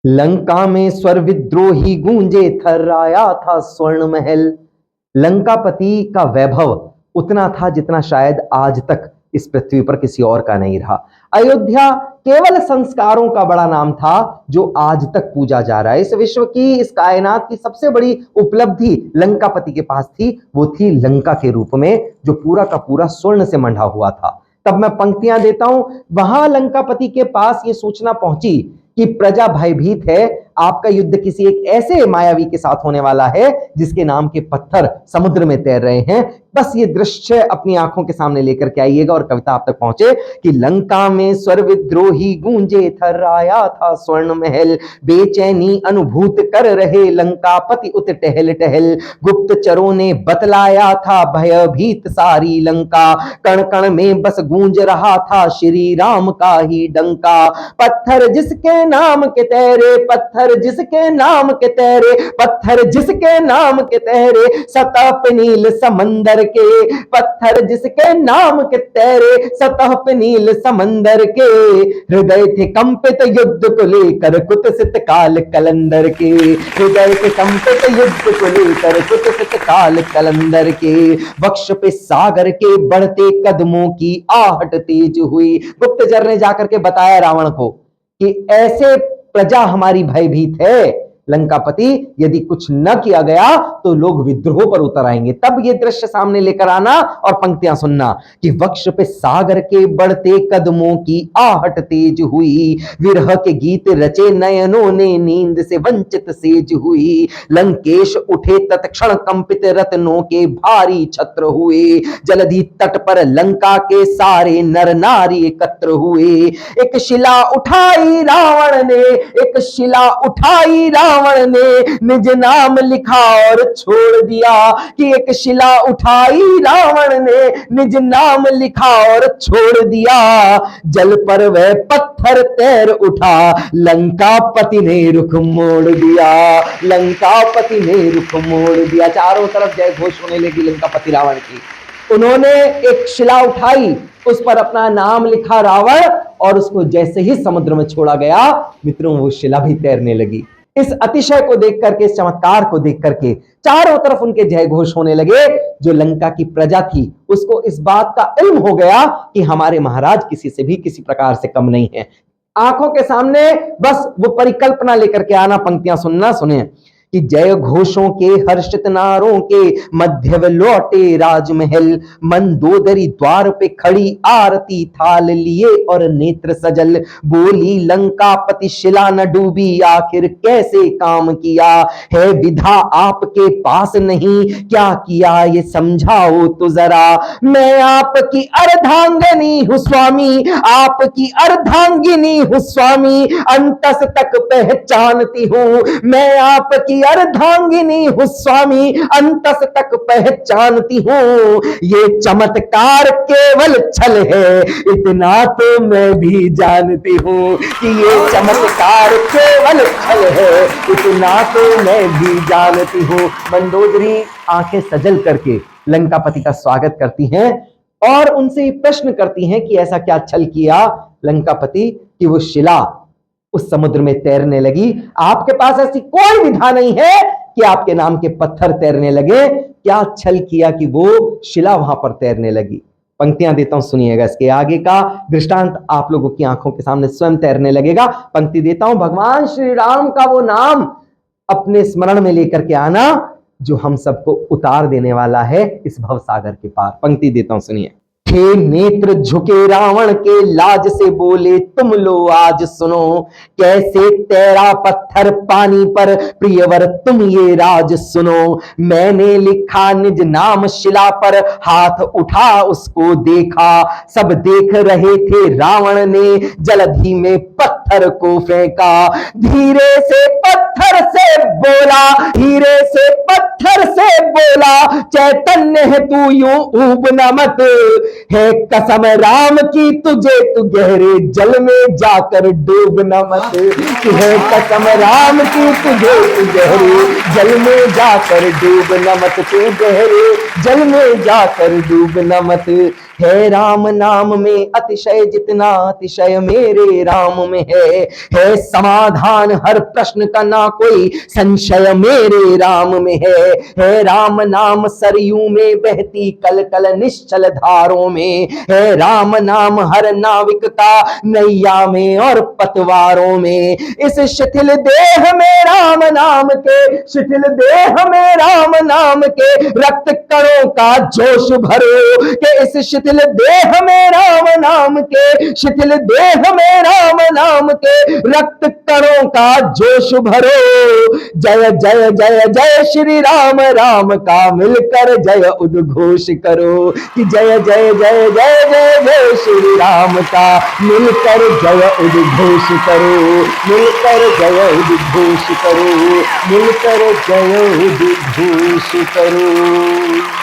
लंका में स्वर विद्रोही गूंजे, थर्राया था स्वर्ण महल। लंकापति का वैभव उतना था जितना शायद आज तक इस पृथ्वी पर किसी और का नहीं रहा। अयोध्या केवल संस्कारों का बड़ा नाम था जो आज तक पूजा जा रहा है। इस विश्व की, इस कायनात की सबसे बड़ी उपलब्धि लंकापति के पास थी, वो थी लंका के रूप में, जो पूरा का पूरा स्वर्ण से मंढा हुआ था। तब मैं पंक्तियां देता हूं, वहां लंकापति के पास ये सूचना पहुंची कि प्रजा भयभीत है, आपका युद्ध किसी एक ऐसे मायावी के साथ होने वाला है जिसके नाम के पत्थर समुद्र में तैर रहे हैं। बस ये दृश्य अपनी आंखों के सामने लेकर के आइएगा और कविता आप तक पहुंचे कि लंका में स्वर विद्रोही गूंजे, थर्राया था स्वर्ण महल। बेचैनी अनुभूत कर रहे लंकापति उत टहल टहल। गुप्तचरों ने बतलाया था भयभीत सारी लंका। कण कण में बस गूंज रहा था श्री राम का ही डंका। पत्थर जिसके नाम के तैरे, पत्थर जिसके नाम के तैरे, पत्थर जिसके नाम के तैरे, सतह पे नील समंदर के। पत्थर जिसके नाम के तैरे, सतह पे नील समंदर के। हृदय थे कंपित युद्ध को लेकर कुत्सित काल कलंदर के। हृदय थे कंपित युद्ध को लेकर कुत्सित काल कलंदर के। वक्ष पे सागर के बढ़ते कदमों की आहट तेज हुई। गुप्तचर ने जाकर के बताया रावण को कि ऐसे प्रजा हमारी भयभीत है, लंकापति यदि कुछ न किया गया तो लोग विद्रोह पर उतर आएंगे। तब ये दृश्य सामने लेकर आना और पंक्तियां सुनना कि वक्ष पे सागर के बढ़ते कदमों की आहट तेज हुई। विरह के गीत रचे नयनों ने नींद से वंचित सेज हुई। लंकेश उठे तत्क्षण कंपित रत्नों के भारी छत्र हुए। जलधि तट पर लंका के सारे नर नारी एकत्र हुए। एक शिला उठाई रावण ने, एक शिला उठाई रावण ने निज नाम लिखा और छोड़ दिया। कि एक शिला उठाई रावण ने निज नाम लिखा और छोड़ दिया। जल पर वह पत्थर तैर उठा, लंकापति ने रुख मोड़ दिया। लंकापति ने रुख मोड़ दिया। चारों तरफ जय घोष होने लगी लंकापति रावण की। उन्होंने एक शिला उठाई, उस पर अपना नाम लिखा रावण, और उसको जैसे ही समुद्र में छोड़ा गया मित्रों, वो शिला भी तैरने लगी। इस अतिशय को देख करके, इस चमत्कार को देख करके चारों तरफ उनके जय घोष होने लगे। जो लंका की प्रजा थी उसको इस बात का इल्म हो गया कि हमारे महाराज किसी से भी किसी प्रकार से कम नहीं है। आंखों के सामने बस वो परिकल्पना लेकर के आना, पंक्तियां सुनना, सुने कि जय घोषों के हर्षित नारों के मध्य में लौटे राजमहल। मंदोदरी द्वार पे खड़ी आरती थाल लिए और नेत्र सजल। बोली लंकापति शिला न डूबी, आखिर कैसे काम किया है विधा आपके पास नहीं, क्या किया ये समझाओ तो जरा। मैं आपकी अर्धांगिनी हूँ स्वामी, आपकी अर्धांगिनी हूँ स्वामी, अंतस तक पहचानती हूँ। मैं आपकी अर्धांगिनी हूँ स्वामी, अंतस तक पहचानती हूँ। ये चमत्कार केवल छल है, इतना तो मैं भी जानती हूँ। कि ये चमत्कार केवल छल है, इतना तो मैं भी जानती हूँ। मंदोदरी आंखें सजल करके लंकापति का स्वागत करती हैं और उनसे प्रश्न करती हैं कि ऐसा क्या छल किया लंकापति कि वो शिला उस समुद्र में तैरने लगी। आपके पास ऐसी कोई विधा नहीं है कि आपके नाम के पत्थर तैरने लगे। क्या छल किया कि वो शिला वहां पर तैरने लगी। पंक्तियां देता हूं, सुनिएगा। इसके आगे का दृष्टांत आप लोगों की आंखों के सामने स्वयं तैरने लगेगा। पंक्ति देता हूं, भगवान श्री राम का वो नाम अपने स्मरण में लेकर के आना जो हम सबको उतार देने वाला है इस भवसागर के पार। पंक्ति देता हूं, सुनिए। थे नेत्र झुके रावण के, लाज से बोले तुम लो आज सुनो। कैसे तैरा पत्थर पानी पर, प्रियवर तुम ये राज सुनो। मैंने लिखा निज नाम शिला पर, हाथ उठा उसको देखा। सब देख रहे थे रावण ने, जलधि में पत्थर को फेंका। धीरे से पत्थर से बोला, धीरे से पत्थर से बोला, चैतन्य है तू यूं ऊबना मत। है कसम राम की तुझे, तू गहरे जल में जाकर डूबना मत। है कसम राम की तुझे, तू गहरे जल में जाकर डूबना मत। तू गहरे जल में जाकर डूबना मत। है राम नाम में अतिशय जितना अतिशय मेरे राम में है समाधान हर प्रश्न का ना कोई संशय मेरे राम में है राम नाम सरयू में बहती कल कल निश्चल धारों में, है राम नाम हर नाविक का नैया में और पतवारों में। इस शिथिल देह में राम नाम के, शिथिल देह में राम नाम के रक्त कणों का जोश भरो, कि इस शिथिल देह में राम नाम के, शिथिल देह में राम नाम के रक्त कणों का जोश भरो। जय जय जय जय श्री राम, राम का मिलकर जय उद्घोष करो, कि जय जय जय जय जय जय श्री राम का मिलकर जय उद्घोष करो, मिलकर जय उद्घोष करो, मिलकर जय उद्घोष करो।